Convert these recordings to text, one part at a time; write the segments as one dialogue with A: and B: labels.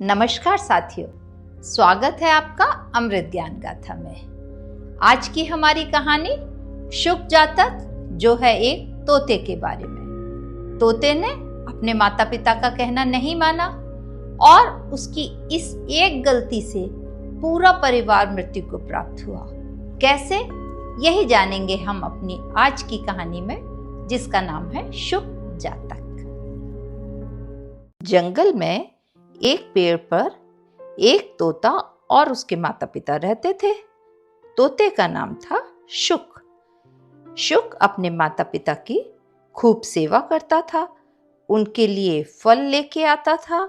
A: नमस्कार साथियों, स्वागत है आपका अमृत ज्ञान गाथा में। आज की हमारी कहानी शुक जातक, जो है एक तोते के बारे में। तोते ने अपने माता पिता का कहना नहीं माना और उसकी इस एक गलती से पूरा परिवार मृत्यु को प्राप्त हुआ। कैसे, यही जानेंगे हम अपनी आज की कहानी में, जिसका नाम है शुक जातक। जंगल में एक पेड़ पर एक तोता और उसके माता पिता रहते थे। तोते का नाम था शुक। शुक अपने माता पिता की खूब सेवा करता था, उनके लिए फल लेके आता था,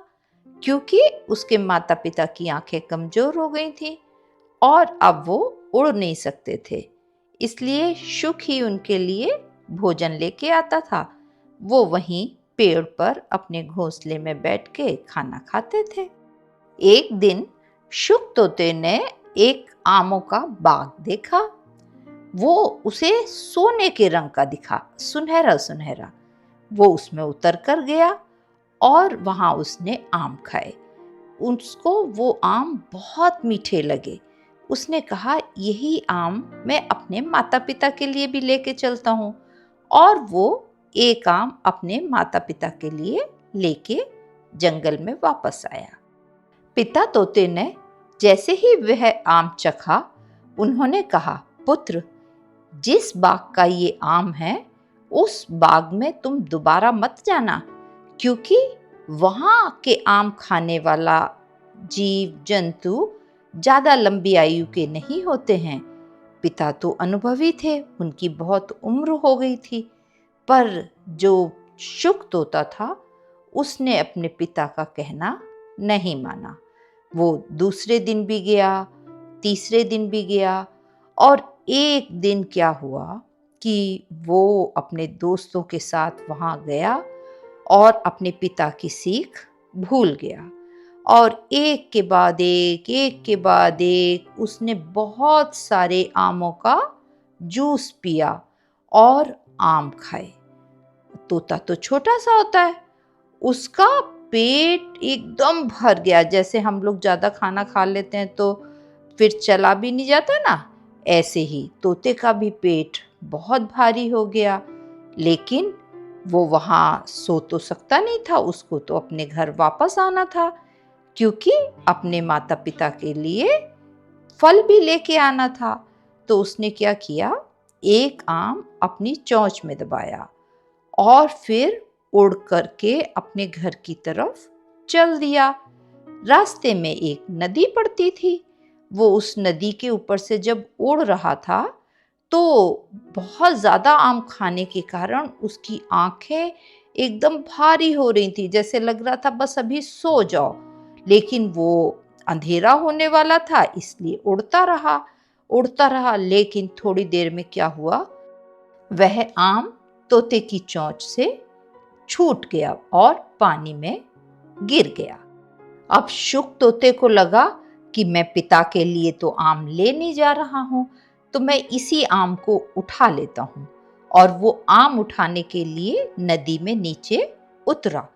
A: क्योंकि उसके माता पिता की आंखें कमजोर हो गई थी और अब वो उड़ नहीं सकते थे। इसलिए शुक ही उनके लिए भोजन लेके आता था। वो वहीं पेड़ पर अपने घोंसले में बैठ के खाना खाते थे। एक दिन शुक तोते ने एक आमों का बाग देखा। वो उसे सोने के रंग का दिखा, सुनहरा सुनहरा। वो उसमें उतर कर गया और वहां उसने आम खाए। उसको वो आम बहुत मीठे लगे। उसने कहा, यही आम मैं अपने माता पिता के लिए भी लेके चलता हूँ। और वो एक आम अपने माता पिता के लिए लेके जंगल में वापस आया। पिता तोते ने जैसे ही वह आम चखा, उन्होंने कहा, पुत्र, जिस बाग का ये आम है, उस बाग में तुम दोबारा मत जाना, क्योंकि वहां के आम खाने वाला जीव जंतु ज्यादा लंबी आयु के नहीं होते हैं। पिता तो अनुभवी थे, उनकी बहुत उम्र हो गई थी, पर जो शुक तोता था, उसने अपने पिता का कहना नहीं माना। वो दूसरे दिन भी गया, तीसरे दिन भी गया, और एक दिन क्या हुआ कि वो अपने दोस्तों के साथ वहां गया और अपने पिता की सीख भूल गया। और एक के बाद एक उसने बहुत सारे आमों का जूस पिया और आम खाए। तोता तो छोटा सा होता है, उसका पेट एकदम भर गया। जैसे हम लोग ज्यादा खाना खा लेते हैं तो फिर चला भी नहीं जाता ना, ऐसे ही तोते का भी पेट बहुत भारी हो गया। लेकिन वो वहां सो तो सकता नहीं था, उसको तो अपने घर वापस आना था, क्योंकि अपने माता पिता के लिए फल भी लेके आना था। तो उसने क्या किया, एक आम अपनी चोंच में दबाया और फिर उड़ करके अपने घर की तरफ चल दिया। रास्ते में एक नदी पड़ती थी। वो उस नदी के ऊपर से जब उड़ रहा था तो बहुत ज्यादा आम खाने के कारण उसकी आंखें एकदम भारी हो रही थी, जैसे लग रहा था बस अभी सो जाओ। लेकिन वो अंधेरा होने वाला था, इसलिए उड़ता रहा। लेकिन थोड़ी देर में क्या हुआ, वह आम तोते की चोंच से छूट गया और पानी में गिर गया। अब शुक तोते को लगा कि मैं पिता के लिए तो आम ले नहीं जा रहा हूं, तो मैं इसी आम को उठा लेता हूं। और वो आम उठाने के लिए नदी में नीचे उतरा।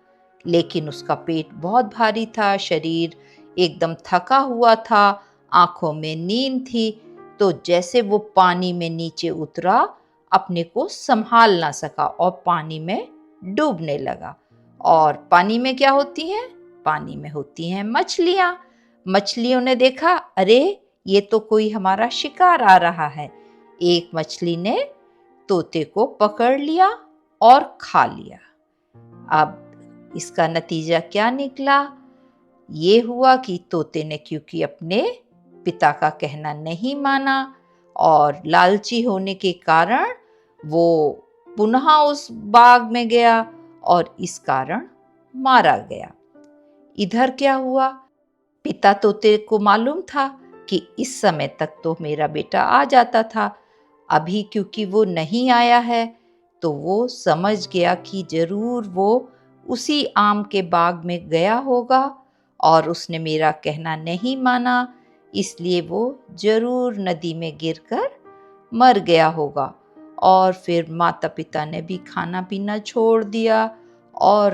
A: लेकिन उसका पेट बहुत भारी था, शरीर एकदम थका हुआ था, आंखों में नींद थी। तो जैसे वो पानी में नीचे उतरा, अपने को संभाल ना सका और पानी में डूबने लगा। और पानी में क्या होती हैं? पानी में होती हैं मछलियां। मछलियों ने देखा, अरे ये तो कोई हमारा शिकार आ रहा है। एक मछली ने तोते को पकड़ लिया और खा लिया। अब इसका नतीजा क्या निकला? ये हुआ कि तोते ने, क्योंकि अपने पिता का कहना नहीं माना और लालची होने के कारण वो पुनः उस बाग में गया और इस कारण मारा गया। इधर क्या हुआ, पिता तोते को मालूम था कि इस समय तक तो मेरा बेटा आ जाता था, अभी क्योंकि वो नहीं आया है, तो वो समझ गया कि जरूर वो उसी आम के बाग में गया होगा और उसने मेरा कहना नहीं माना, इसलिए वो जरूर नदी में गिरकर मर गया होगा। और फिर माता पिता ने भी खाना पीना छोड़ दिया और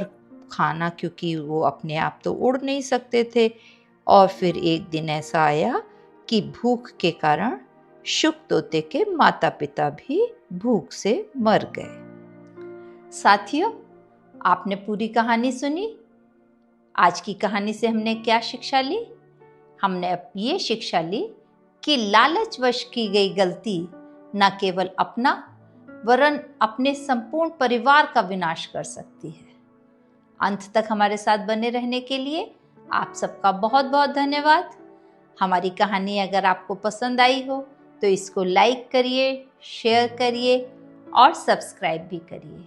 A: खाना, क्योंकि वो अपने आप तो उड़ नहीं सकते थे। और फिर एक दिन ऐसा आया कि भूख के कारण शुक तोते के माता पिता भी भूख से मर गए। साथियों, आपने पूरी कहानी सुनी। आज की कहानी से हमने क्या शिक्षा ली? हमने अब ये शिक्षा ली कि लालचवश की गई गलती न केवल अपना वरन अपने संपूर्ण परिवार का विनाश कर सकती है। अंत तक हमारे साथ बने रहने के लिए आप सबका बहुत बहुत धन्यवाद। हमारी कहानी अगर आपको पसंद आई हो तो इसको लाइक करिए, शेयर करिए और सब्सक्राइब भी करिए।